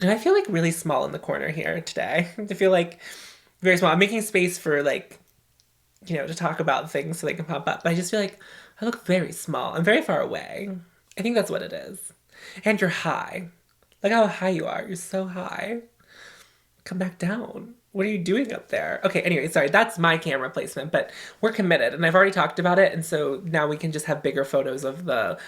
And I feel like really small in the corner here today. I feel like very small. I'm making space for like, you know, to talk about things so they can pop up. But I just feel like I look very small. I'm very far away. I think that's what it is. And you're high. Look how high you are. You're so high. Come back down. What are you doing up there? Okay, anyway, sorry. That's my camera placement, but we're committed. And I've already talked about it. And so now we can just have bigger photos of the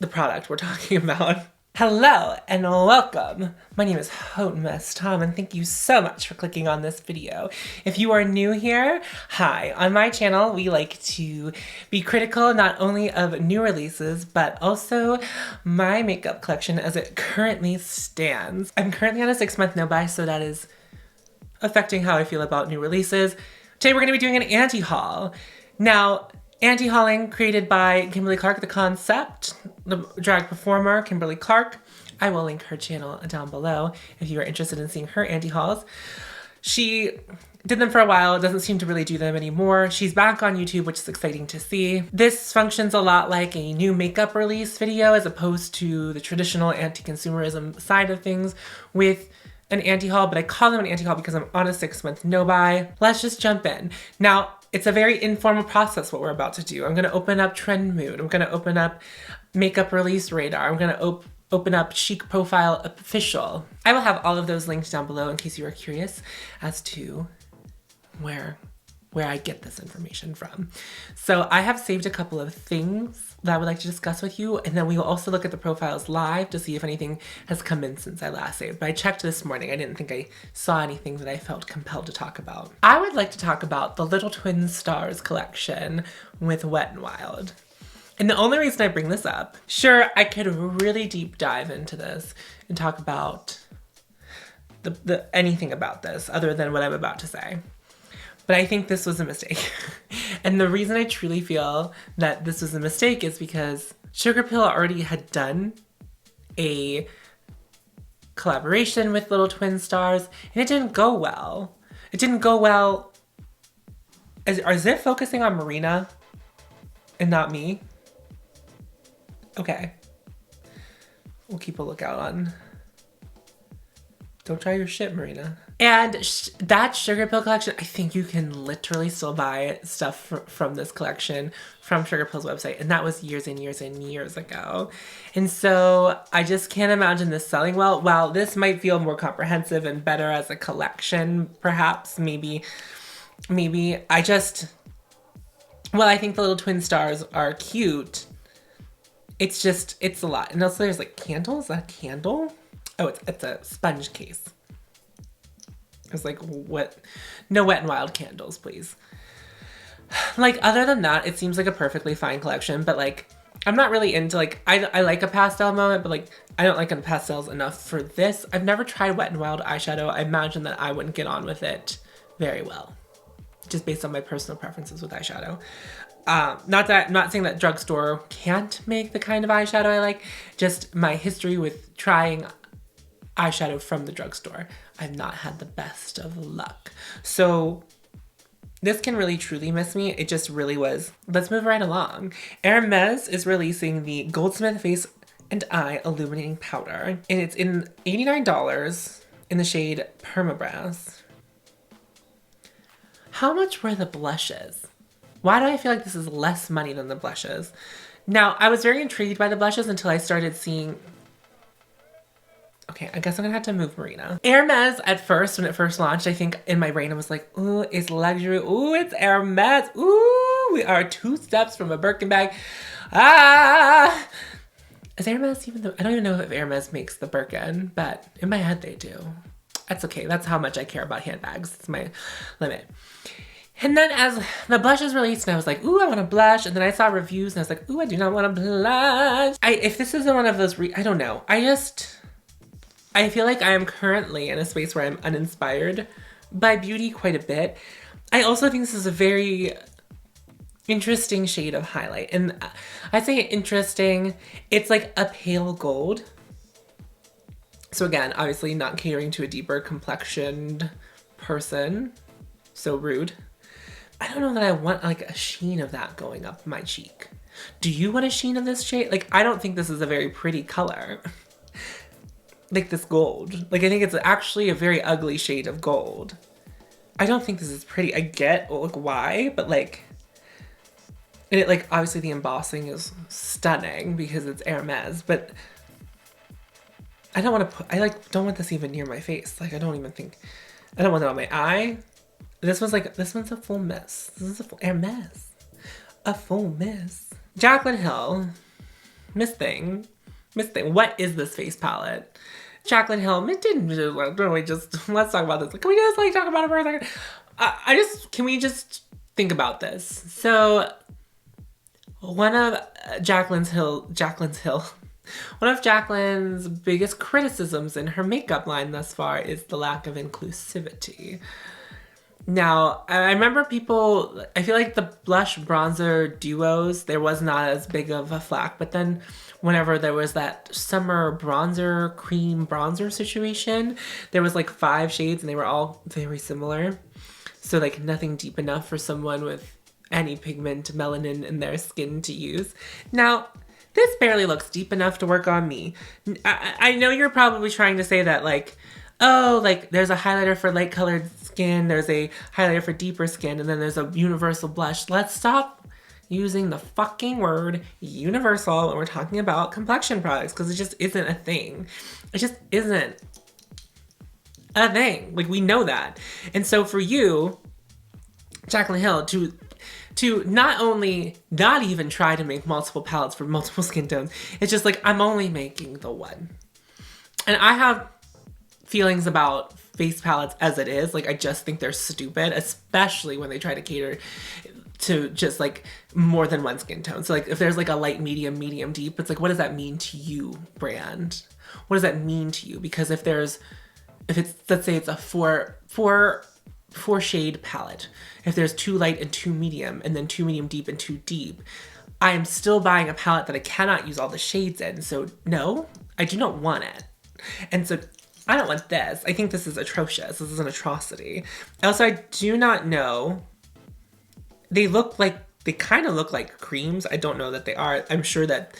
product we're talking about. Hello and welcome. My name is hautemesstom and thank you so much for clicking on this video. If you are new here, hi. On my channel, we like to be critical not only of new releases, but also my makeup collection as it currently stands. I'm currently on a 6-month no-buy, so that is affecting how I feel about new releases. Today we're gonna be doing an anti-haul. Now, anti-hauling created by Kimberly Clark, the concept, the drag performer, Kimberly Clark. I will link her channel down below if you are interested in seeing her anti-hauls. She did them for a while, doesn't seem to really do them anymore. She's back on YouTube, which is exciting to see. This functions a lot like a new makeup release video as opposed to the traditional anti-consumerism side of things with an anti-haul, but I call them an anti-haul because I'm on a 6-month no-buy. Let's just jump in. Now, it's a very informal process what we're about to do. I'm gonna open up Trend Mood. I'm gonna open up Makeup Release Radar. I'm gonna open up Chic Profile Official. I will have all of those linked down below in case you are curious as to where I get this information from. So I have saved a couple of things that I would like to discuss with you, and then we will also look at the profiles live to see if anything has come in since I last saved. But I checked this morning. I didn't think I saw anything that I felt compelled to talk about. I would like to talk about the Little Twin Stars collection with Wet n Wild. And the only reason I bring this up, sure, I could really deep dive into this and talk about anything about this other than what I'm about to say. But I think this was a mistake. And the reason I truly feel that this was a mistake is because Sugar Pill already had done a collaboration with Little Twin Stars, and it didn't go well. It didn't go well. Is it focusing on Marina and not me? Okay. We'll keep a lookout on. Don't try your shit, Marina. And that Sugar Pill collection, I think you can literally still buy stuff from this collection from Sugar Pill's website. And that was years and years and years ago. And so I just can't imagine this selling well. While this might feel more comprehensive and better as a collection, perhaps, maybe I think the Little Twin Stars are cute. It's a lot. And also there's like candles. Is that a candle? Oh, it's a sponge case. It's like, what? No Wet n Wild candles, please. Like, other than that, it seems like a perfectly fine collection, but like, I'm not really into like, I like a pastel moment, but like, I don't like pastels enough for this. I've never tried Wet n Wild eyeshadow. I imagine that I wouldn't get on with it very well, just based on my personal preferences with eyeshadow. I'm not saying that drugstore can't make the kind of eyeshadow I like, just my history with trying eyeshadow from the drugstore. I've not had the best of luck. So this can really truly miss me. It just really was. Let's move right along. Hermes is releasing the Goldsmith Face and Eye Illuminating Powder. And it's in $89 in the shade Permabrass. How much were the blushes? Why do I feel like this is less money than the blushes? Now, I was very intrigued by the blushes until I started seeing... Okay, I guess I'm gonna have to move Marina. Hermes, at first, when it first launched, I think in my brain I was like, ooh, it's luxury. Ooh, it's Hermes. Ooh, we are 2 steps from a Birkin bag. Ah! Is Hermes even I don't even know if Hermes makes the Birkin, but in my head they do. That's okay. That's how much I care about handbags. It's my limit. And then as the blushes released, and I was like, ooh, I want to blush. And then I saw reviews, and I was like, ooh, I do not want to blush. If this isn't one of those, I don't know. I feel like I am currently in a space where I'm uninspired by beauty quite a bit. I also think this is a very interesting shade of highlight. And I say interesting, it's like a pale gold. So again, obviously not catering to a deeper complexioned person. So rude. I don't know that I want like a sheen of that going up my cheek. Do you want a sheen of this shade? Like, I don't think this is a very pretty color. like this gold. Like I think it's actually a very ugly shade of gold. I don't think this is pretty. I get like why, but like, and it like obviously the embossing is stunning because it's Hermes, but I don't want to put, I like don't want this even near my face. Like I don't even think, I don't want it on my eye. This one's a full mess. This is a full Hermes. A full mess. Jaclyn Hill. Miss Thing. What is this face palette? Jaclyn Hill. It didn't really just, let's talk about this. Can we just like talk about it for a second? Can we just think about this? So one of Jaclyn's biggest criticisms in her makeup line thus far is the lack of inclusivity. Now, I remember I feel like the blush bronzer duos, there was not as big of a flack, but then whenever there was that summer bronzer, cream bronzer situation, there was like 5 shades and they were all very similar. So like nothing deep enough for someone with any pigment, melanin in their skin to use. Now, this barely looks deep enough to work on me. I know you're probably trying to say that like, oh, like there's a highlighter for light colored skin, there's a highlighter for deeper skin, and then there's a universal blush. Let's stop using the fucking word universal when we're talking about complexion products, because it just isn't a thing. It just isn't a thing. Like we know that. And so for you, Jaclyn Hill, to not only not even try to make multiple palettes for multiple skin tones, it's just like, I'm only making the one. And I have feelings about face palettes as it is. Like, I just think they're stupid, especially when they try to cater to just like more than one skin tone. So like if there's like a light, medium, medium, deep, it's like, what does that mean to you, brand? What does that mean to you? Because if it's, let's say it's a four shade palette, if there's 2 light and 2 medium, and then 2 medium deep and 2 deep, I am still buying a palette that I cannot use all the shades in. So no, I do not want it. And so I don't want this. I think this is atrocious. This is an atrocity. Also, I do not know. They kind of look like creams. I don't know that they are. I'm sure that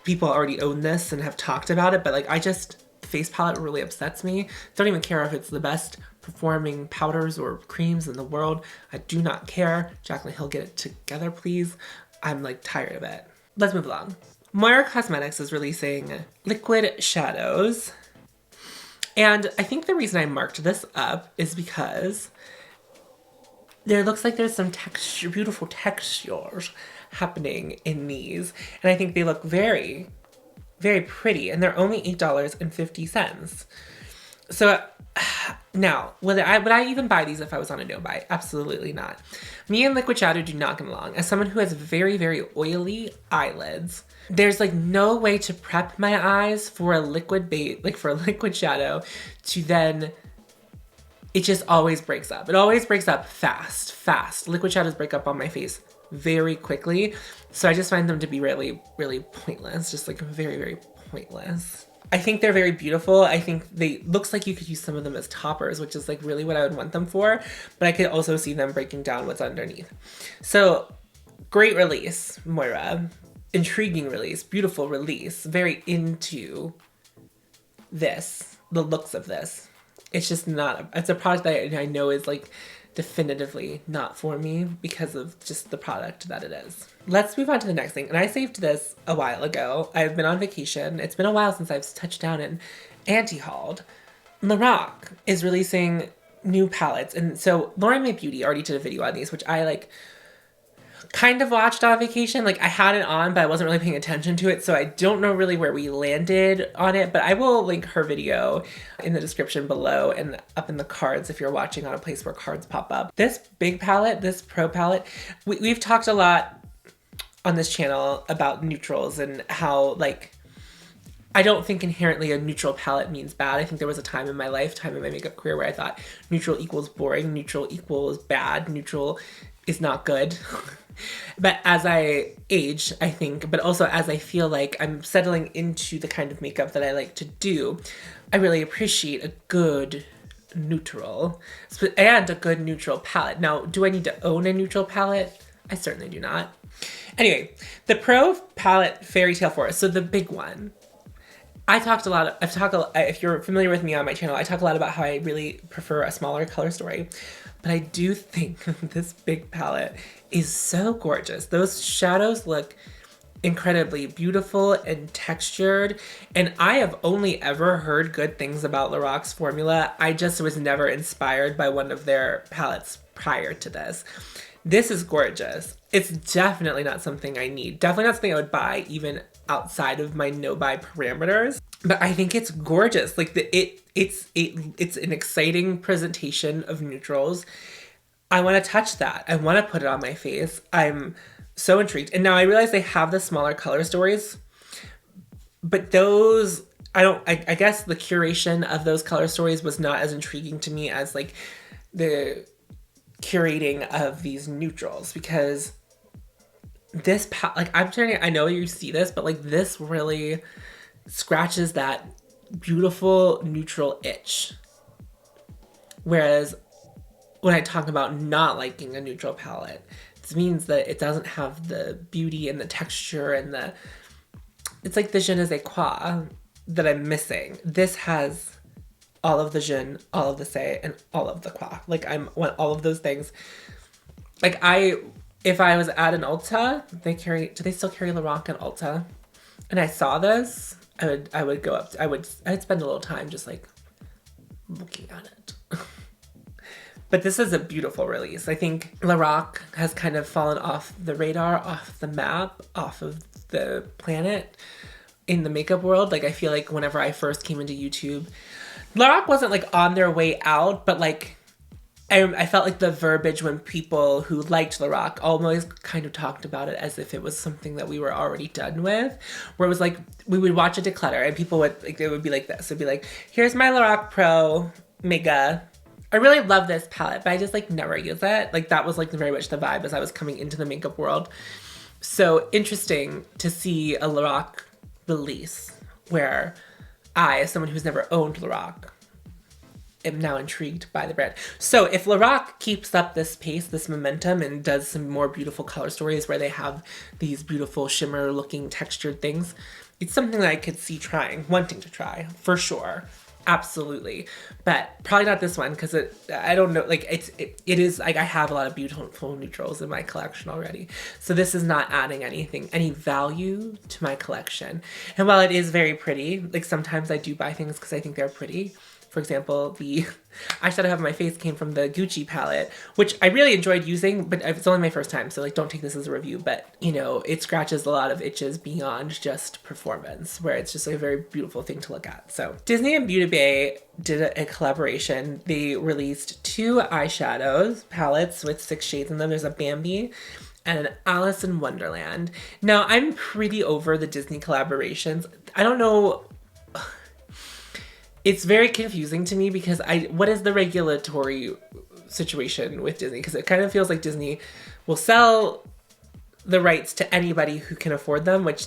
people already own this and have talked about it, but like the face palette really upsets me. Don't even care if it's the best performing powders or creams in the world. I do not care. Jaclyn Hill, get it together, please. I'm like tired of it. Let's move along. Pur Cosmetics is releasing liquid shadows. And I think the reason I marked this up is because there looks like there's some beautiful textures happening in these. And I think they look very, very pretty. And they're only $8.50. So now, would I even buy these if I was on a no buy? Absolutely not. Me and liquid shadow do not get along. As someone who has very, very oily eyelids, there's like no way to prep my eyes for a liquid bait, like for a liquid shadow, to then, it just always breaks up. It always breaks up fast. Liquid shadows break up on my face very quickly. So I just find them to be really, really pointless. Just like very, very pointless. I think they're very beautiful. I think looks like you could use some of them as toppers, which is like really what I would want them for. But I could also see them breaking down what's underneath. So great release, Moira. Intriguing release, beautiful release. Very into this, the looks of this. It's just not, it's a product that I know is like definitively not for me because of just the product that it is. Let's move on to the next thing. And I saved this a while ago. I've been on vacation. It's been a while since I've touched down and anti-hauled. Lorac is releasing new palettes. And so Lauren May Beauty already did a video on these, which I like kind of watched on vacation. Like I had it on, but I wasn't really paying attention to it. So I don't know really where we landed on it, but I will link her video in the description below and up in the cards if you're watching on a place where cards pop up. This big palette, this pro palette, we've talked a lot on this channel about neutrals and how like, I don't think inherently a neutral palette means bad. I think there was a time in my lifetime in my makeup career where I thought neutral equals boring, neutral equals bad, neutral is not good. But as I age, I think, but also as I feel like I'm settling into the kind of makeup that I like to do, I really appreciate a good neutral and a good neutral palette. Now, do I need to own a neutral palette? I certainly do not. Anyway, the Pro palette Fairytale Forest, so the big one. I talked a lot. If you're familiar with me on my channel, I talk a lot about how I really prefer a smaller color story. But I do think this big palette is so gorgeous. Those shadows look incredibly beautiful and textured. And I have only ever heard good things about Lorac's formula. I just was never inspired by one of their palettes prior to this. This is gorgeous. It's definitely not something I need. Definitely not something I would buy even outside of my no-buy parameters. But I think it's gorgeous. Like it's an exciting presentation of neutrals. I want to touch that. I want to put it on my face. I'm so intrigued. And now I realize they have the smaller color stories, but those, I guess the curation of those color stories was not as intriguing to me as like the curating of these neutrals, because this, like I know you see this, but like this really scratches that beautiful neutral itch. Whereas when I talk about not liking a neutral palette, this means that it doesn't have the beauty and the texture and it's like the je ne sais quoi that I'm missing. This has all of the je, all of the say, and all of the quoi. Like I want all of those things. Like if I was at an Ulta, do they still carry Lorac and Ulta? And I saw this, I would go up, I'd spend a little time just like looking at it. But this is a beautiful release. I think Lorac has kind of fallen off the radar, off the map, off of the planet in the makeup world. Like I feel like whenever I first came into YouTube, Lorac wasn't like on their way out, but like I felt like the verbiage when people who liked Lorac almost kind of talked about it as if it was something that we were already done with. Where it was like, we would watch a declutter and people would, like, it would be like this. It'd be like, here's my Lorac Pro Mega. I really love this palette, but I just like never use it. Like that was like very much the vibe as I was coming into the makeup world. So interesting to see a Lorac release where I, as someone who's never owned Lorac, am now intrigued by the brand. So if Lorac keeps up this pace, this momentum, and does some more beautiful color stories where they have these beautiful shimmer looking textured things, it's something that I could see wanting to try for sure. Absolutely. But probably not this one because I don't know, like it is like I have a lot of beautiful neutrals in my collection already. So this is not adding any value to my collection. And while it is very pretty, like sometimes I do buy things because I think they're pretty. For example, the eyeshadow I have on my face came from the Gucci palette, which I really enjoyed using, but it's only my first time, so like don't take this as a review, but you know, it scratches a lot of itches beyond just performance, where it's just like a very beautiful thing to look at. So Disney and Beaute did a collaboration. They released 2 eyeshadows palettes with 6 shades in them. There's a Bambi and an Alice in Wonderland. Now, I'm pretty over the Disney collaborations. I don't know. It's very confusing to me because what is the regulatory situation with Disney? Because it kind of feels like Disney will sell the rights to anybody who can afford them, which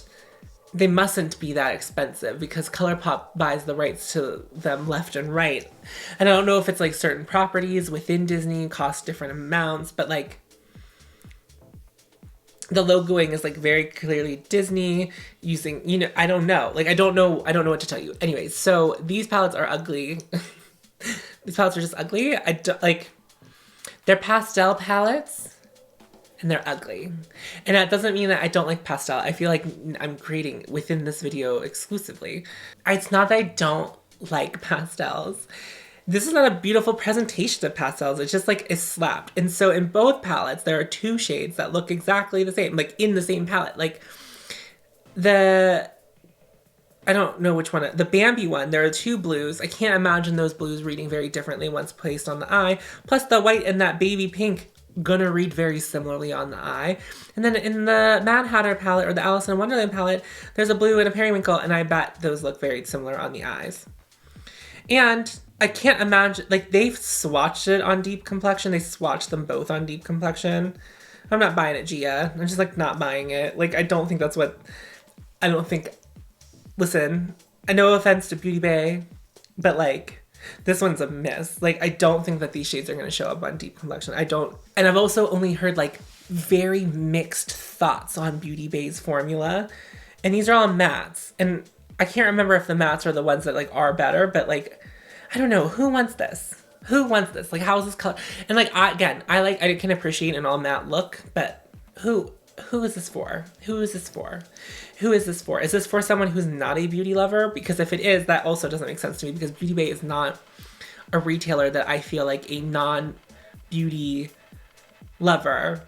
they mustn't be that expensive because ColourPop buys the rights to them left and right. And I don't know if it's like certain properties within Disney cost different amounts, but like the logoing is like very clearly Disney using, you know, I don't know. Like, I don't know what to tell you. Anyways, so these palettes are ugly. These palettes are just ugly. They're pastel palettes and they're ugly. And that doesn't mean that I don't like pastel. I feel like I'm creating within this video exclusively. It's not that I don't like pastels. This is not a beautiful presentation of pastels. It's just like it's slapped. And so in both palettes, there are 2 shades that look exactly the same, like in the same palette. Like I don't know which one, the Bambi one, there are 2 blues. I can't imagine those blues reading very differently once placed on the eye. Plus the white and that baby pink gonna read very similarly on the eye. And then in the Mad Hatter palette or the Alice in Wonderland palette, there's a blue and a periwinkle, and I bet those look very similar on the eyes. And I can't imagine, like, they've swatched it on deep complexion. They swatched them both on deep complexion. I'm not buying it, Gia. I'm just, like, not buying it. Like, I don't think that's what, listen, no offense to Beauty Bay, but, like, this one's a miss. Like, I don't think that these shades are going to show up on deep complexion. And I've also only heard, like, very mixed thoughts on Beauty Bay's formula. And these are all mattes. And I can't remember if the mattes are the ones that like are better, but like, I don't know. Who wants this? Who wants this? Like, how is this color? And like, I can appreciate an all matte look, but who is this for? Who is this for? Who is this for? Is this for someone who's not a beauty lover? Because if it is, that also doesn't make sense to me, because Beauty Bay is not a retailer that I feel like a non-beauty lover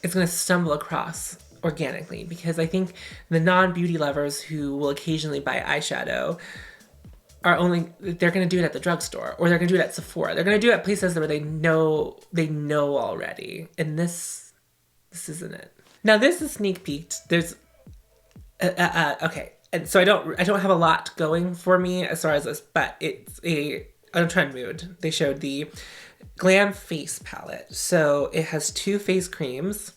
is going to stumble across organically, because I think the non-beauty lovers who will occasionally buy eyeshadow they're going to do it at the drugstore, or they're going to do it at Sephora. They're going to do it at places where they know already. And this isn't it. Now this is sneak peeked. There's okay. And so I don't have a lot going for me as far as this, but it's a trend mood. They showed the Glam face palette. So it has 2 face creams.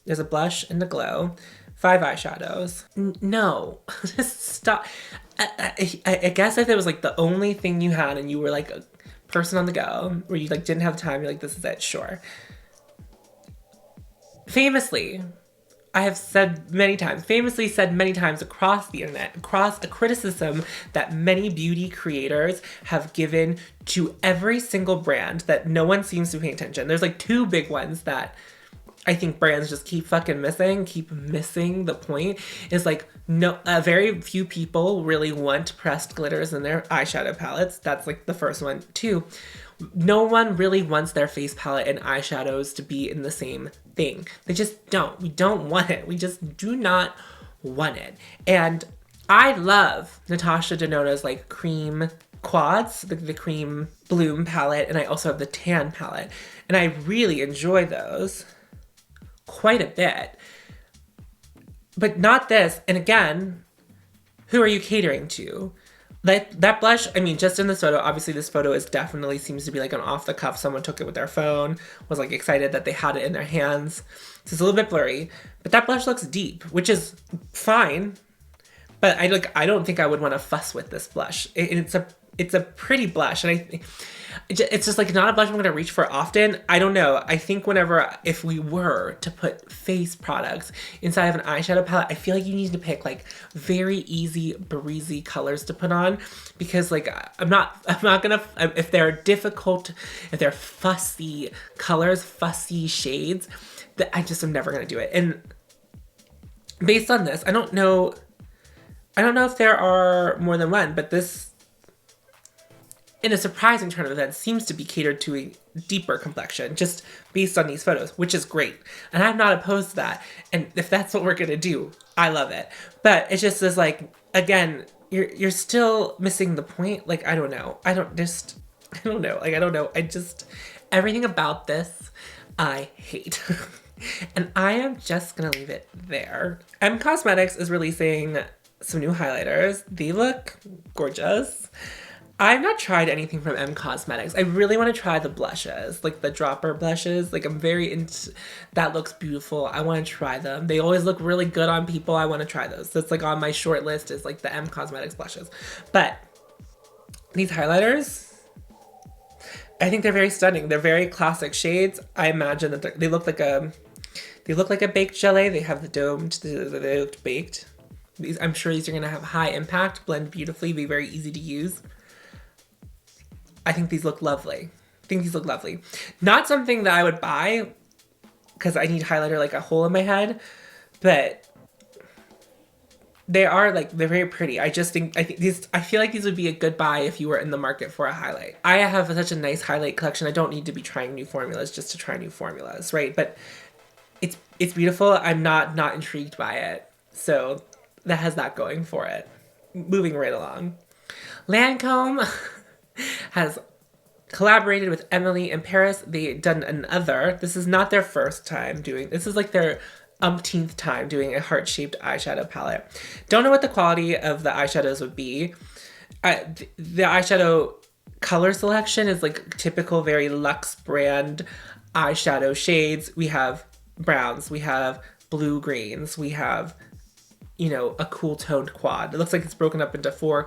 There's a blush and a glow. 5 eyeshadows. No, just stop. I guess if it was like the only thing you had and you were like a person on the go where you like didn't have time, you're like, this is it, sure. Famously said many times across the internet, across a criticism that many beauty creators have given to every single brand that no one seems to pay attention. There's like 2 big ones that I think brands just keep missing the point, is like, no, very few people really want pressed glitters in their eyeshadow palettes. That's like the first one. 2, no one really wants their face palette and eyeshadows to be in the same thing. They just don't. We don't want it. We just do not want it. And I love Natasha Denona's like cream quads, the cream bloom palette, and I also have the tan palette. And I really enjoy those quite a bit, but not this. And again, who are you catering to? That blush, I mean, just in this photo, obviously this photo definitely seems to be like an off the cuff. Someone took it with their phone, was like excited that they had it in their hands. So it's a little bit blurry, but that blush looks deep, which is fine. But I don't think I would want to fuss with this blush. It's a pretty blush, and it's just like not a blush I'm going to reach for often. I don't know. I think if we were to put face products inside of an eyeshadow palette, I feel like you need to pick like very easy, breezy colors to put on, because like I'm not going to, if they're difficult, if they're fussy colors, fussy shades, that I just am never going to do it. And based on this, I don't know if there are more than one, but this, in a surprising turn of events, seems to be catered to a deeper complexion, just based on these photos, which is great. And I'm not opposed to that. And if that's what we're gonna do, I love it. But it just is like, again, you're still missing the point. Like, I don't know. Everything about this, I hate. And I am just gonna leave it there. Cosmetics is releasing some new highlighters. They look gorgeous. I've not tried anything from Cosmetics. I really want to try the blushes, like the dropper blushes. Like I'm very into, that looks beautiful. I want to try them. They always look really good on people. I want to try those. That's like on my short list, is like the Cosmetics blushes. But these highlighters, I think they're very stunning. They're very classic shades. I imagine that they look like a baked gelée. They have the domed, they looked baked. I'm sure these are going to have high impact, blend beautifully, be very easy to use. I think these look lovely. Not something that I would buy because I need highlighter like a hole in my head, but they're very pretty. I feel like these would be a good buy if you were in the market for a highlight. I have such a nice highlight collection. I don't need to be trying new formulas just to try new formulas, right? But it's beautiful. I'm not intrigued by it. So that has that going for it. Moving right along. Lancome has collaborated with Emily in Paris. They've done another. This is not their first time doing. This is like their umpteenth time doing a heart-shaped eyeshadow palette. Don't know what the quality of the eyeshadows would be. The eyeshadow color selection is like typical, very Luxe brand eyeshadow shades. We have browns. We have blue greens. We have, a cool toned quad. It looks like it's broken up into 3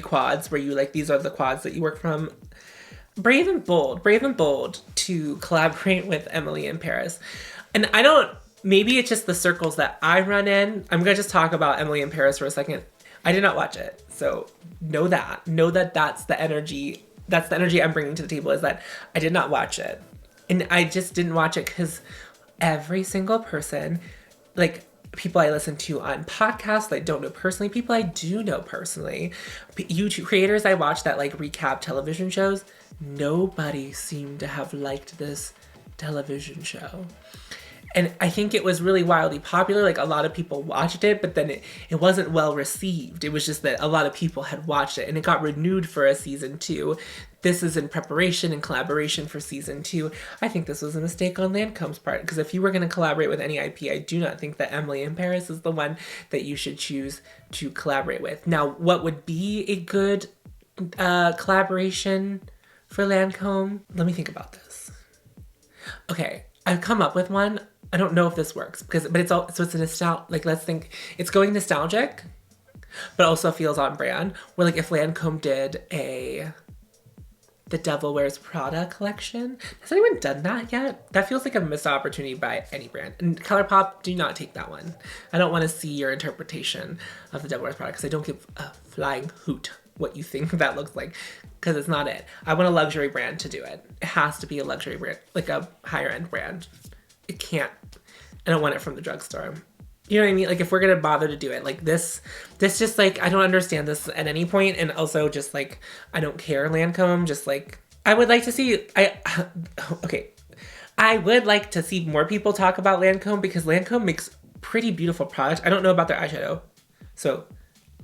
quads where these are the quads that you work from. Brave and bold to collaborate with Emily in Paris. And I don't maybe it's just the circles that I run in. I'm gonna just talk about Emily in Paris for a second. I did not watch it, so know that that's the energy. That's the energy I'm bringing to the table, is that I did not watch it. And I just didn't watch it because every single person, like people I listen to on podcasts that I don't know personally, people I do know personally, YouTube creators I watch that like recap television shows, nobody seemed to have liked this television show. And I think it was really wildly popular. Like a lot of people watched it, but then it wasn't well received. It was just that a lot of people had watched it and it got renewed for a season 2. This is in preparation and collaboration for season 2. I think this was a mistake on Lancome's part, because if you were going to collaborate with any IP, I do not think that Emily in Paris is the one that you should choose to collaborate with. Now, what would be a good collaboration for Lancome? Let me think about this. Okay, I've come up with one. I don't know if this works but it's all, so it's a nostalgia, like let's think it's going nostalgic, but also feels on brand. Where like if Lancome did the Devil Wears Prada collection. Has anyone done that yet? That feels like a missed opportunity by any brand. And ColourPop, do not take that one. I don't want to see your interpretation of the Devil Wears Prada because I don't give a flying hoot what you think that looks like, because it's not it. I want a luxury brand to do it. It has to be a luxury brand, like a higher end brand. It can't. I don't want it from the drugstore. You know what I mean? Like if we're gonna bother to do it, like this just like, I don't understand this at any point. And also just like, I don't care, Lancome. Just like, I would like to see, I would like to see more people talk about Lancome, because Lancome makes pretty beautiful products. I don't know about their eyeshadow, so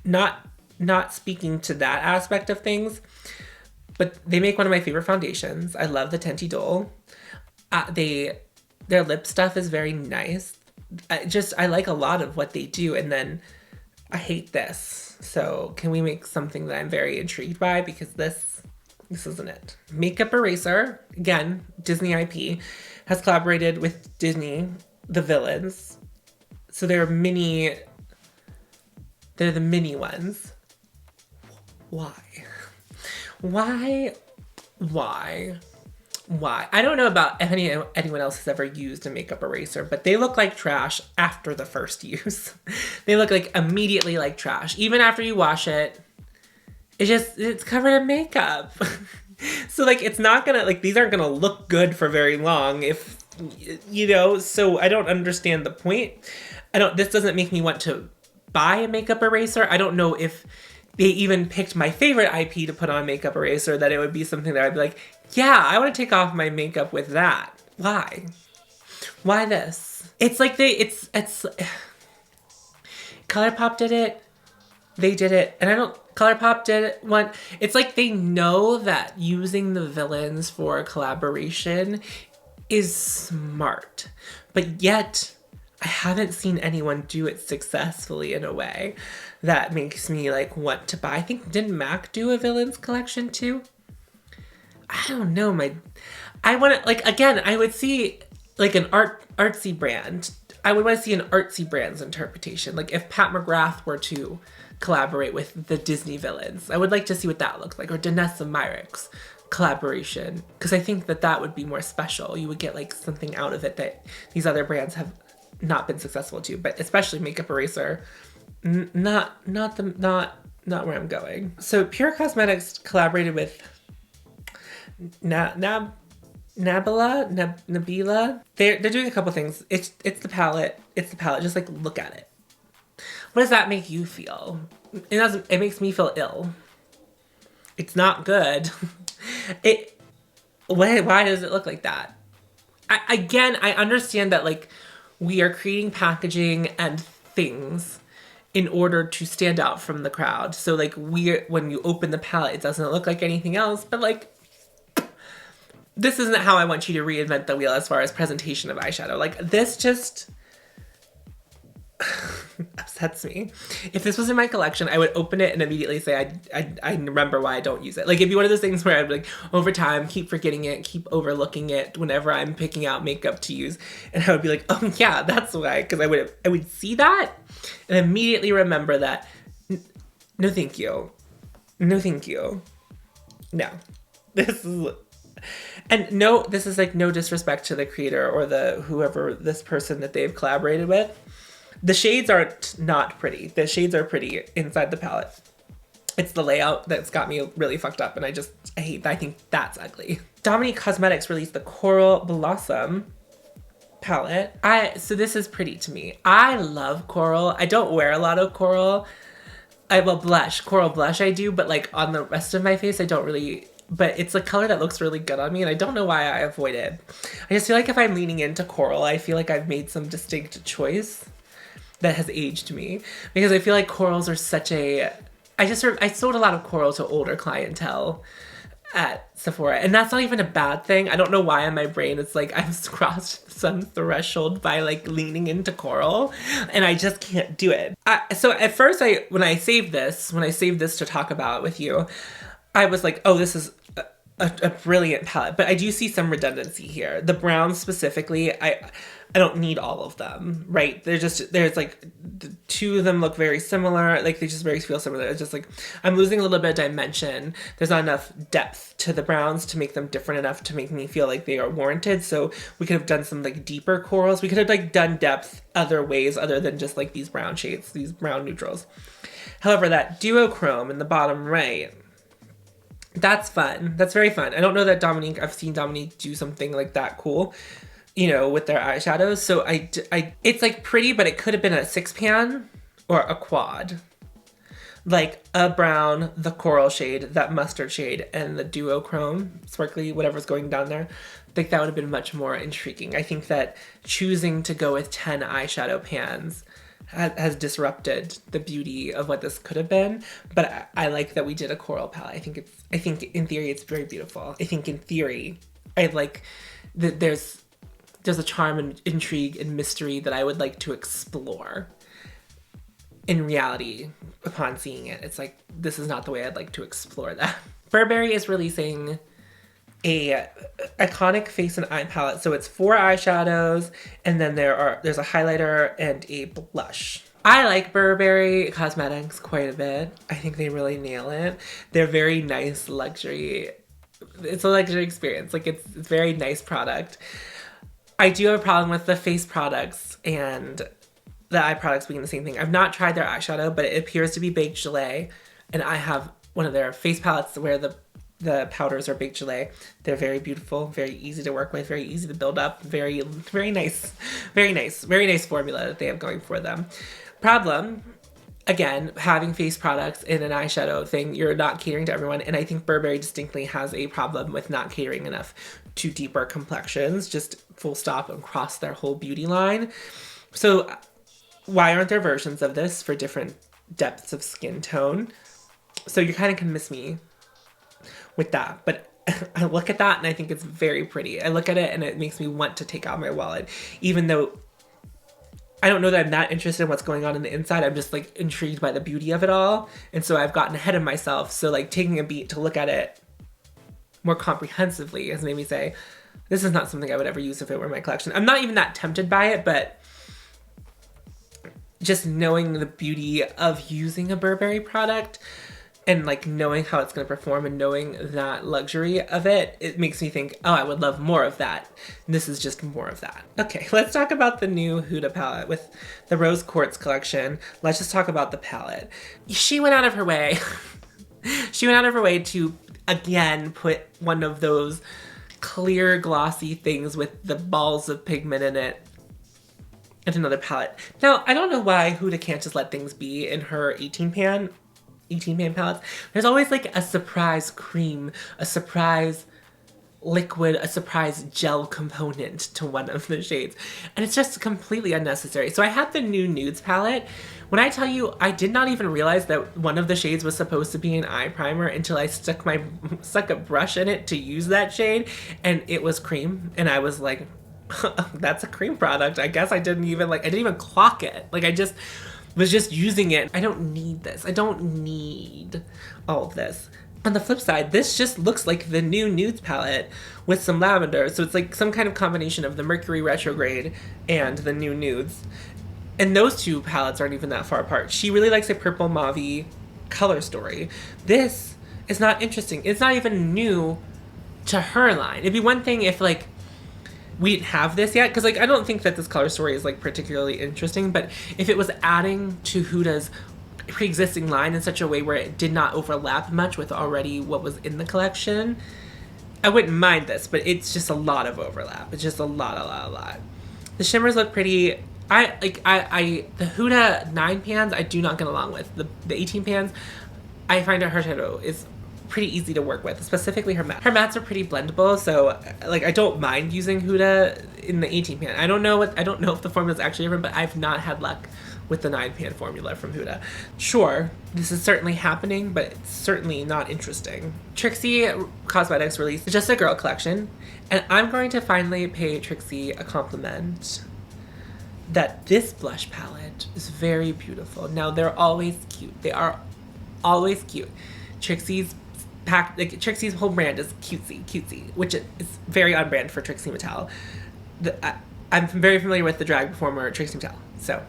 not speaking to that aspect of things, but they make one of my favorite foundations. I love the Tenti Dole. Their lip stuff is very nice. I like a lot of what they do, and then I hate this. So can we make something that I'm very intrigued by, because this isn't it. Makeup eraser, again, Disney IP, has collaborated with Disney, the villains. So they're the mini ones. Why? I don't know about if anyone else has ever used a makeup eraser, but they look like trash after the first use. They look like immediately like trash. Even after you wash it, it's covered in makeup. So like, it's not gonna, like, these aren't gonna look good for very long if, you know, so I don't understand the point. This doesn't make me want to buy a makeup eraser. I don't know if they even picked my favorite IP to put on makeup eraser, that it would be something that I'd be like, yeah, I want to take off my makeup with that. Why? Why this? It's like ColourPop did it. They did it. And ColourPop did it one. It's like they know that using the villains for a collaboration is smart. But yet, I haven't seen anyone do it successfully in a way that makes me like want to buy. I think, didn't MAC do a villains collection too? I don't know. I want to, like, again, I would see like an artsy brand. I would want to see an artsy brand's interpretation. Like if Pat McGrath were to collaborate with the Disney villains, I would like to see what that looks like. Or Danessa Myricks collaboration. Because I think that would be more special. You would get like something out of it that these other brands have not been successful to. But especially makeup eraser, not where I'm going. So Pur Cosmetics collaborated with Nabela. They're doing a couple things. It's the palette. It's the palette. Just like look at it. What does that make you feel? It makes me feel ill. It's not good. Why does it look like that? I understand that like we are creating packaging and things in order to stand out from the crowd. So like when you open the palette, it doesn't look like anything else, but like, this isn't how I want you to reinvent the wheel as far as presentation of eyeshadow. Like this just upsets me. If this was in my collection, I would open it and immediately say, I remember why I don't use it. Like it'd be one of those things where I'd like over time, keep forgetting it, keep overlooking it whenever I'm picking out makeup to use. And I would be like, oh yeah, that's why. Cause I would see that and immediately remember that. No, thank you. No, thank you. No, this is And no, this is like no disrespect to the creator or the whoever this person that they've collaborated with. The shades aren't not pretty. The shades are pretty inside the palette. It's the layout that's got me really fucked up, and I hate that. I think that's ugly. Dominique Cosmetics released the Coral Blossom palette. So this is pretty to me. I love coral. I don't wear a lot of coral. Coral blush I do, but like on the rest of my face, I don't really, but it's a color that looks really good on me, and I don't know why I avoid it. I just feel like if I'm leaning into coral, I feel like I've made some distinct choice that has aged me, because I feel like corals are such a, I sold a lot of coral to older clientele at Sephora, and that's not even a bad thing. I don't know why in my brain it's like I've crossed some threshold by like leaning into coral, and I just can't do it. So at first, when I saved this to talk about with you, I was like, oh, this is a brilliant palette, but I do see some redundancy here. The browns specifically, I don't need all of them, right? There's like two of them look very similar. Like they just very feel similar. It's just like, I'm losing a little bit of dimension. There's not enough depth to the browns to make them different enough to make me feel like they are warranted. So we could have done some like deeper corals. We could have like done depth other ways other than just like these brown shades, these brown neutrals. However, that duochrome in the bottom right, that's fun. That's very fun. I don't know that I've seen Dominique do something like that cool, you know, with their eyeshadows. So it's like pretty, but it could have been a 6-pan or a quad. Like a brown, the coral shade, that mustard shade, and the duochrome, sparkly, whatever's going down there. I think that would have been much more intriguing. I think that choosing to go with 10 eyeshadow pans has disrupted the beauty of what this could have been, but I like that we did a coral palette. I think in theory it's very beautiful. I think in theory, I like that there's a charm and intrigue and mystery that I would like to explore. In reality, upon seeing it, it's like, this is not the way I'd like to explore that. Burberry is releasing a iconic face and eye palette. So it's 4 eyeshadows, and then there's a highlighter and a blush. I like Burberry Cosmetics quite a bit. I think they really nail it. They're very nice luxury. It's a luxury experience. Like it's very nice product. I do have a problem with the face products and the eye products being the same thing. I've not tried their eyeshadow, but it appears to be baked gelée, and I have one of their face palettes where the powders are baked gelée. They're very beautiful, very easy to work with, very easy to build up, very nice formula that they have going for them. Problem, again, having face products in an eyeshadow thing, you're not catering to everyone, and I think Burberry distinctly has a problem with not catering enough to deeper complexions, just full stop across their whole beauty line. So why aren't there versions of this for different depths of skin tone? So you kind of can miss me with that, but I look at that and I think it's very pretty. I look at it and it makes me want to take out my wallet, even though I don't know that I'm that interested in what's going on in the inside. I'm just like intrigued by the beauty of it all. And so I've gotten ahead of myself. So like taking a beat to look at it more comprehensively has made me say, this is not something I would ever use if it were my collection. I'm not even that tempted by it, but just knowing the beauty of using a Burberry product and like knowing how it's going to perform and knowing that luxury of it, it makes me think, oh, I would love more of that. And this is just more of that. Okay, let's talk about the new Huda palette with the Rose Quartz collection. Let's just talk about the palette. She went out of her way. She went out of her way to, again, put one of those clear, glossy things with the balls of pigment in it into another palette. Now, I don't know why Huda can't just let things be in her 18-pan palettes. There's always like a surprise cream, a surprise liquid, a surprise gel component to one of the shades. And it's just completely unnecessary. So I had the new Nudes palette. When I tell you, I did not even realize that one of the shades was supposed to be an eye primer until I stuck a brush in it to use that shade, and it was cream. And I was like, that's a cream product. I guess I didn't even clock it. Like I was just using it. I don't need this. I don't need all of this. On the flip side, this just looks like the new Nudes palette with some lavender. So it's like some kind of combination of the Mercury retrograde and the new Nudes. And those two palettes aren't even that far apart. She really likes a purple mauve color story. This is not interesting. It's not even new to her line. It'd be one thing if like we didn't have this yet, because like I don't think that this color story is like particularly interesting, but if it was adding to Huda's pre-existing line in such a way where it did not overlap much with already what was in the collection, I wouldn't mind this, but it's just a lot of overlap. It's just a lot. The shimmers look pretty. The Huda 9 pans I do not get along with. The 18 pans, I find her shadow is pretty easy to work with, specifically her matte. Her mattes are pretty blendable, so like I don't mind using Huda in the 18 pan. I don't know if the formula is actually different, but I've not had luck with the 9 pan formula from Huda. Sure, this is certainly happening, but it's certainly not interesting. Trixie Cosmetics released Just a Girl collection, and I'm going to finally pay Trixie a compliment that this blush palette is very beautiful. Now, they're always cute. They are always cute. Trixie's whole brand is cutesy, which is very on brand for Trixie Mattel. I'm very familiar with the drag performer Trixie Mattel, so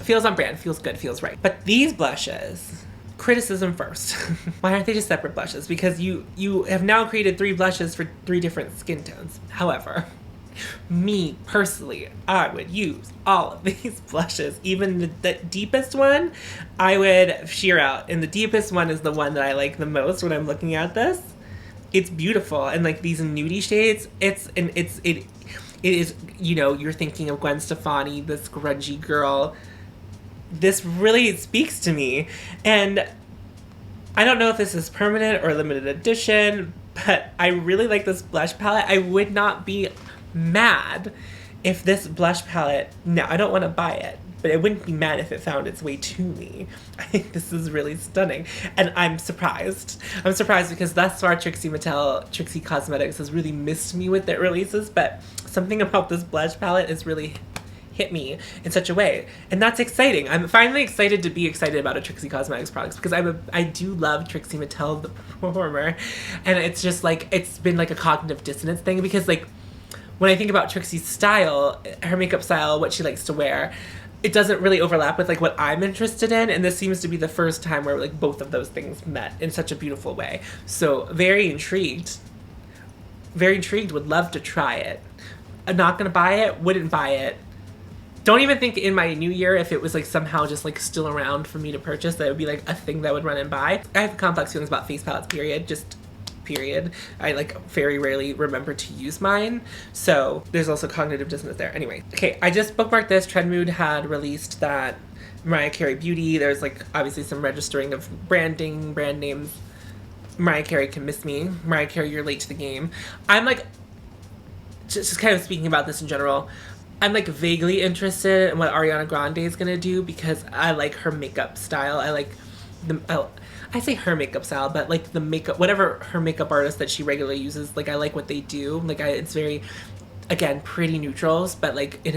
feels on brand, feels good, feels right. But these blushes, criticism first. Why aren't they just separate blushes? Because you have now created 3 blushes for 3 different skin tones. However, me personally, I would use all of these blushes. Even the deepest one, I would sheer out. And the deepest one is the one that I like the most when I'm looking at this. It's beautiful. And like these nudie shades, it is, you know, you're thinking of Gwen Stefani, this grungy girl. This really speaks to me. And I don't know if this is permanent or limited edition, but I really like this blush palette. I would not be mad if this blush palette, no, I don't want to buy it, but I wouldn't be mad if it found its way to me. I think this is really stunning, and I'm surprised. I'm surprised because thus far Trixie Cosmetics has really missed me with their releases, but something about this blush palette has really hit me in such a way, and that's exciting. I'm finally excited to be excited about a Trixie Cosmetics products because I do love Trixie Mattel, the performer, and it's just like, it's been like a cognitive dissonance thing because like, when I think about Trixie's style, her makeup style, what she likes to wear, it doesn't really overlap with like what I'm interested in, and this seems to be the first time where like both of those things met in such a beautiful way. So very intrigued, would love to try it. I'm not gonna buy it, wouldn't buy it. Don't even think in my new year if it was like somehow just like still around for me to purchase that it would be like a thing that I would run and buy. I have complex feelings about face palettes, period. I like very rarely remember to use mine, so there's also cognitive dissonance there. Anyway, okay, I just bookmarked this. Trendmood had released that Mariah Carey Beauty. There's like obviously some registering of brand names. Mariah Carey can miss me. Mariah Carey, you're late to the game. I'm like, just kind of speaking about this in general, I'm like vaguely interested in what Ariana Grande is gonna do because I like her makeup style. I like I say her makeup style, but like the makeup, whatever her makeup artist that she regularly uses, like I like what they do. Like it's very, again, pretty neutrals, but like in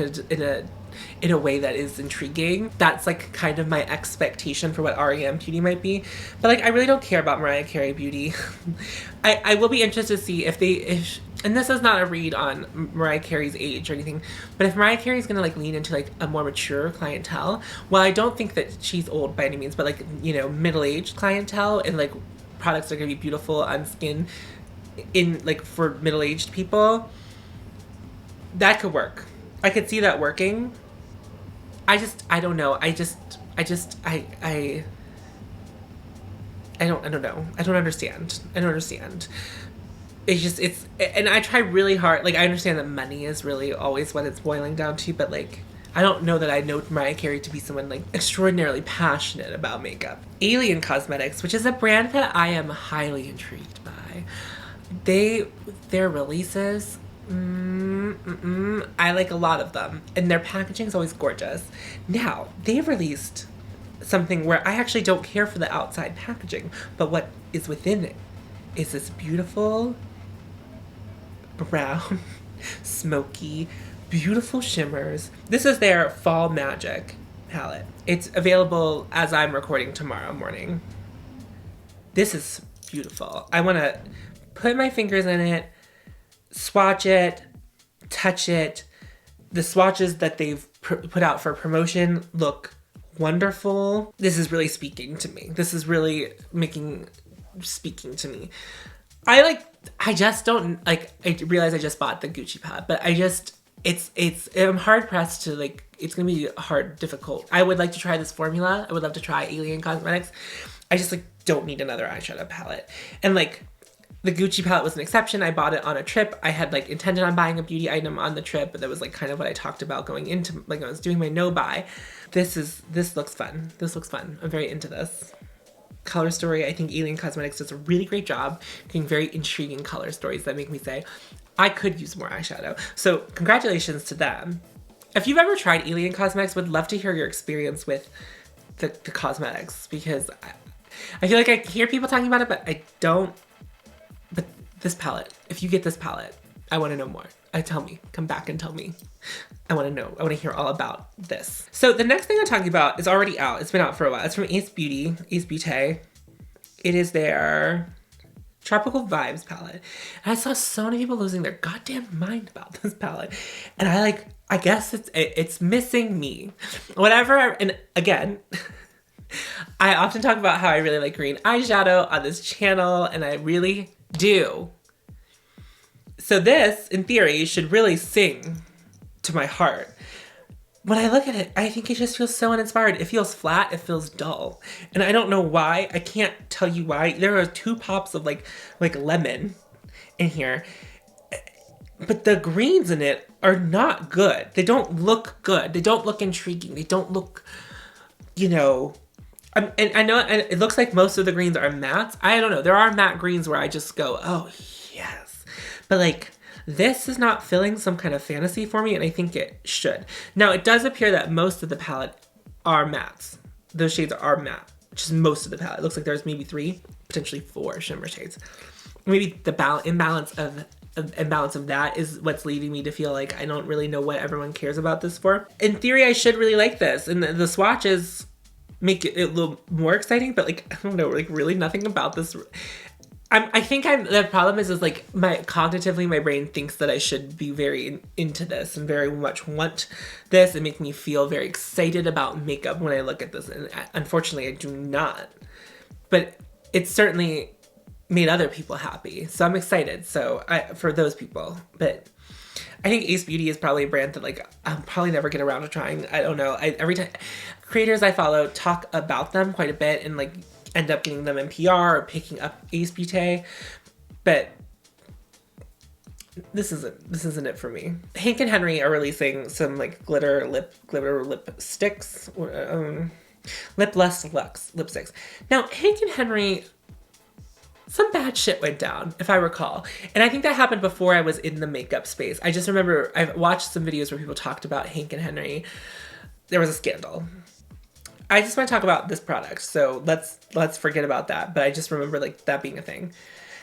a way that is intriguing. That's like kind of my expectation for what REM Beauty might be. But like I really don't care about Mariah Carey Beauty. I will be interested to see if and this is not a read on Mariah Carey's age or anything, but if Mariah Carey's gonna like lean into like a more mature clientele, well, I don't think that she's old by any means, but like, you know, middle-aged clientele and like products that are gonna be beautiful on skin in like for middle-aged people, that could work. I could see that working. I don't know. I don't know. I don't understand. And I try really hard. Like, I understand that money is really always what it's boiling down to, but like, I don't know that I know Mariah Carey to be someone like extraordinarily passionate about makeup. Alien Cosmetics, which is a brand that I am highly intrigued by. Their releases, I like a lot of them, and their packaging is always gorgeous. Now, they've released something where I actually don't care for the outside packaging, but what is within it is this beautiful brown, smoky, beautiful shimmers. This is their Fall Magic palette. It's available as I'm recording tomorrow morning. This is beautiful. I want to put my fingers in it, swatch it, touch it. The swatches that they've put out for promotion look wonderful. This is really speaking to me. This is really speaking to me. I I just don't, like, I realize I just bought the Gucci palette, but I just, I'm hard pressed to, like, it's gonna be hard, difficult. I would like to try this formula. I would love to try Alien Cosmetics. I just, like, don't need another eyeshadow palette. And, like, the Gucci palette was an exception. I bought it on a trip. I had, like, intended on buying a beauty item on the trip, but that was, like, kind of what I talked about going into, like, I was doing my no buy. This looks fun. This looks fun. I'm very into this. Color story, I think Alien Cosmetics does a really great job doing very intriguing color stories that make me say, I could use more eyeshadow. So congratulations to them. If you've ever tried Alien Cosmetics, would love to hear your experience with the cosmetics, because I feel like I hear people talking about it, but I don't. But this palette, if you get this palette, I want to know more. Tell me, come back and tell me. I want to know. I want to hear all about this. So the next thing I'm talking about is already out. It's been out for a while. It's from Ace Beaute. It is their Tropical Vibes palette. And I saw so many people losing their goddamn mind about this palette. And I guess it's missing me. Whatever. And again, I often talk about how I really like green eyeshadow on this channel, and I really do. So this, in theory, should really sing to my heart. When I look at it, I think it just feels so uninspired. It feels flat, it feels dull. And I don't know why. I can't tell you why. There are 2 pops of like lemon in here. But the greens in it are not good. They don't look good. They don't look intriguing. They don't look, you know... and I know it looks like most of the greens are mattes. I don't know. There are matte greens where I just go, oh, yes. But, like, this is not filling some kind of fantasy for me, and I think it should. Now, it does appear that most of the palette are mattes. Those shades are matte, which is most of the palette. It looks like there's maybe 3, potentially 4 shimmer shades. Maybe the imbalance of that is what's leading me to feel like I don't really know what everyone cares about this for. In theory, I should really like this, and the swatches make it a little more exciting, but, like, I don't know, like, really nothing about this. I think the problem is like cognitively my brain thinks that I should be very into this and very much want this and make me feel very excited about makeup when I look at this, and unfortunately I do not. But it's certainly made other people happy, so I'm excited. So for those people, but I think Ace Beaute is probably a brand that like I'll probably never get around to trying. I don't know. Every time creators I follow talk about them quite a bit and like end up getting them in PR or picking up Ace Beaute, but this isn't it for me. Hank and Henry are releasing some like glitter lip sticks, Liplust Luxe lipsticks. Now Hank and Henry, some bad shit went down, if I recall. And I think that happened before I was in the makeup space. I just remember I've watched some videos where people talked about Hank and Henry. There was a scandal. I just want to talk about this product, so let's forget about that. But I just remember like that being a thing.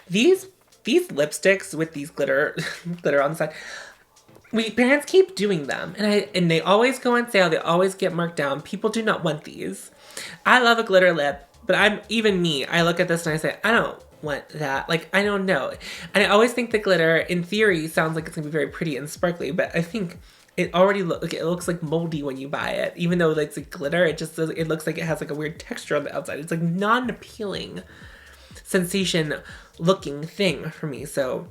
These lipsticks with these glitter on the side, brands keep doing them, and they always go on sale. They always get marked down. People do not want these. I love a glitter lip, but I look at this and I say, I don't want that. Like, I don't know. And I always think the glitter, in theory, sounds like it's gonna be very pretty and sparkly, but I think it already looks like moldy when you buy it. Even though it's like glitter, it looks like it has like a weird texture on the outside. It's like non-appealing sensation looking thing for me. So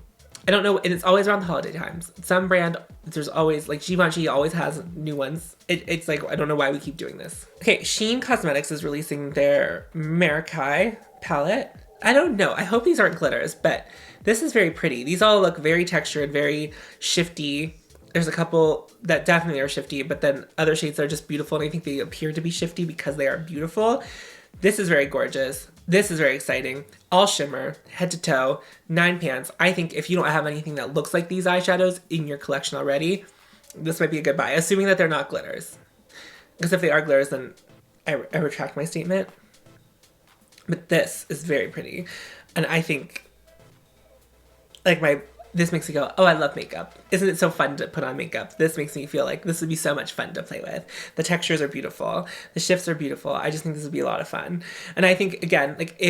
I don't know, and it's always around the holiday times. Some brand, there's always, like Givenchy always has new ones. It's like, I don't know why we keep doing this. Okay, Sheen Cosmetics is releasing their Meraki palette. I don't know, I hope these aren't glitters, but this is very pretty. These all look very textured, very shifty. There's a couple that definitely are shifty, but then other shades that are just beautiful, and I think they appear to be shifty because they are beautiful. This is very gorgeous. This is very exciting. All shimmer, head to toe, 9 pans. I think if you don't have anything that looks like these eyeshadows in your collection already, this might be a good buy, assuming that they're not glitters. Because if they are glitters, then I retract my statement. But this is very pretty. And I think, like, this makes me go, oh, I love makeup. Isn't it so fun to put on makeup? This makes me feel like this would be so much fun to play with. The textures are beautiful. The shifts are beautiful. I just think this would be a lot of fun. And I think, again, like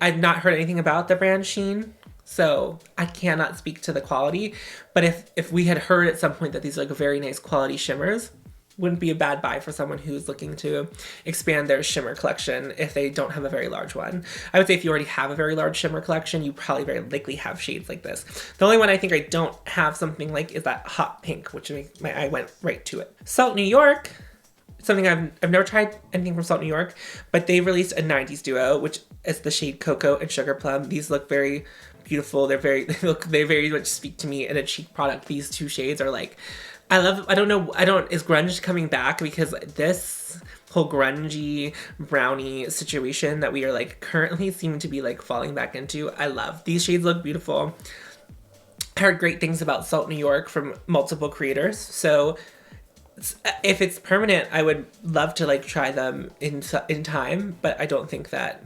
I've not heard anything about the brand Sheen, so I cannot speak to the quality. But if we had heard at some point that these are like very nice quality shimmers, wouldn't be a bad buy for someone who's looking to expand their shimmer collection if they don't have a very large one. I would say if you already have a very large shimmer collection, you probably very likely have shades like this. The only one I think I don't have something like is that hot pink, which my eye went right to it. Salt New York, something I've never tried anything from Salt New York, but they released a 90s duo, which is the shade Cocoa and Sugar Plum. These look very beautiful. They very much speak to me in a cheek product. These two shades are like, I don't know, is grunge coming back? Because this whole grungy brownie situation that we are like currently seem to be like falling back into, I love. These shades look beautiful. I heard great things about Salt New York from multiple creators. So if it's permanent, I would love to like try them in time, but I don't think that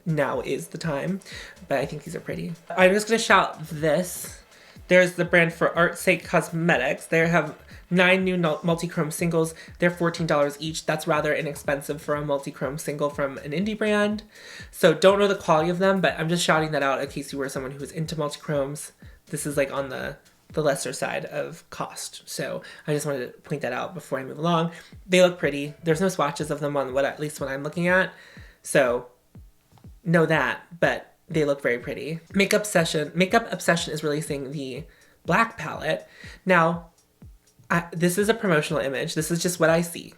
now is the time. But I think these are pretty. I'm just gonna shout this. There's the brand for Trixie Cosmetics. They have 9 new multi-chrome singles. They're $14 each. That's rather inexpensive for a multi-chrome single from an indie brand. So don't know the quality of them, but I'm just shouting that out in case you were someone who was into multi-chromes. This is like on the lesser side of cost. So I just wanted to point that out before I move along. They look pretty. There's no swatches of them on at least what I'm looking at. So know that, but they look very pretty. Makeup Obsession is releasing the black palette. Now, this is a promotional image. This is just what I see.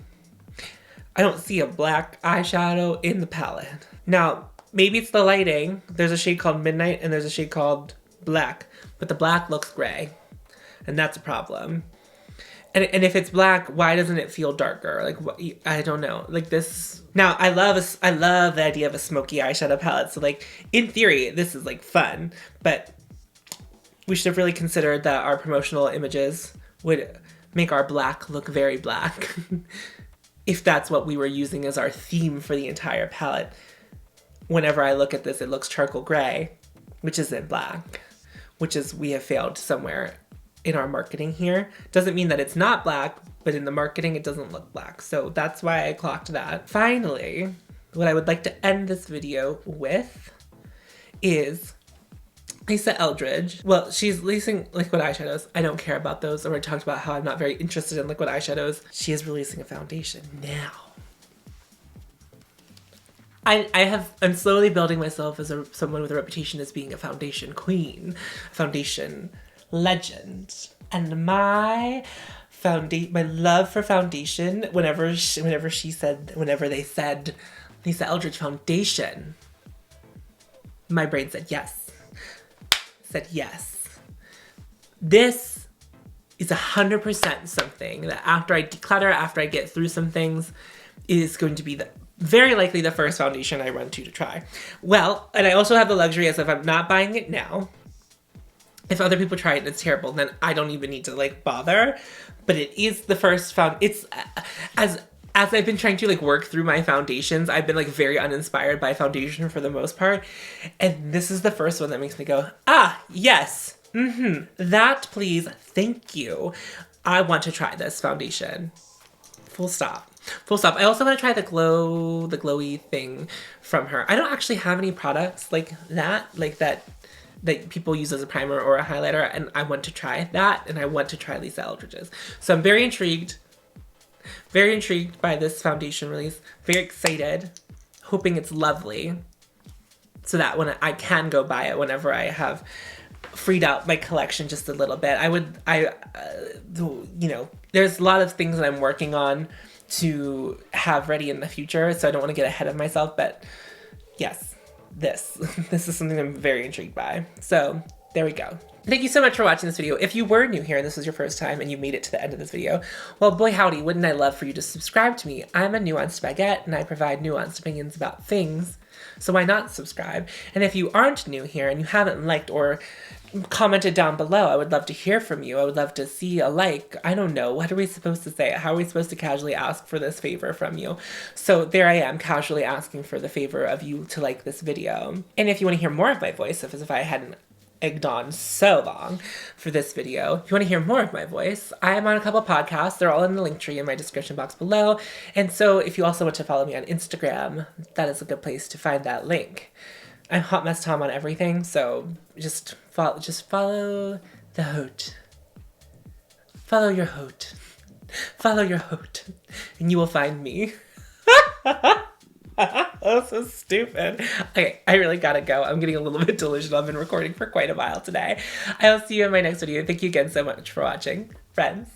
I don't see a black eyeshadow in the palette. Now, maybe it's the lighting. There's a shade called Midnight and there's a shade called Black, but the black looks gray, and that's a problem. And if it's black, why doesn't it feel darker? Like, what, I don't know. Like this. Now, I love the idea of a smoky eyeshadow palette. So like, in theory, this is like fun, but we should have really considered that our promotional images would make our black look very black. If that's what we were using as our theme for the entire palette. Whenever I look at this, it looks charcoal gray, which isn't black, which is, we have failed somewhere in our marketing here. Doesn't mean that it's not black, but in the marketing it doesn't look black. So that's why I clocked that. Finally, what I would like to end this video with is Lisa Eldridge. Well, she's releasing liquid eyeshadows. I don't care about those. I already talked about how I'm not very interested in liquid eyeshadows. She is releasing a foundation now. I'm slowly building myself as someone with a reputation as being a foundation queen, foundation legend, and my love for foundation. Whenever they said Lisa Eldridge foundation, my brain said yes. Said yes. This is 100% something that after I declutter, after I get through some things, is going to be very likely the first foundation I run to try. Well, and I also have the luxury as if I'm not buying it now. If other people try it and it's terrible, then I don't even need to like bother. But it is the first it's as I've been trying to like work through my foundations, I've been like very uninspired by foundation for the most part. And this is the first one that makes me go, ah, yes. That please, thank you. I want to try this foundation. Full stop. Full stop. I also want to try the glowy thing from her. I don't actually have any products like that people use as a primer or a highlighter, and I want to try that, and I want to try Lisa Eldridge's. So I'm very intrigued by this foundation release. Very excited, hoping it's lovely, so that when I can go buy it whenever I have freed out my collection just a little bit. There's a lot of things that I'm working on to have ready in the future, so I don't want to get ahead of myself, but yes, this is something I'm very intrigued by. So there we go. Thank you so much for watching this video. If you were new here and this was your first time and you made it to the end of this video, well, boy howdy, wouldn't I love for you to subscribe to me. I'm a nuanced baguette and I provide nuanced opinions about things, so why not subscribe? And if you aren't new here and you haven't liked or commented down below, I would love to hear from you. I would love to see a like. I don't know. What are we supposed to say? How are we supposed to casually ask for this favor from you? So there I am, casually asking for the favor of you to like this video. And if you want to hear more of my voice, as if I hadn't egged on so long for this video, if you want to hear more of my voice, I am on a couple podcasts. They're all in the link tree in my description box below. And so if you also want to follow me on Instagram, that is a good place to find that link. I'm hautemesstom on everything, so just follow the hote. Follow your hote. Follow your haute, and you will find me. That was so stupid. Okay, I really gotta go. I'm getting a little bit delusional. I've been recording for quite a while today. I will see you in my next video. Thank you again so much for watching, friends.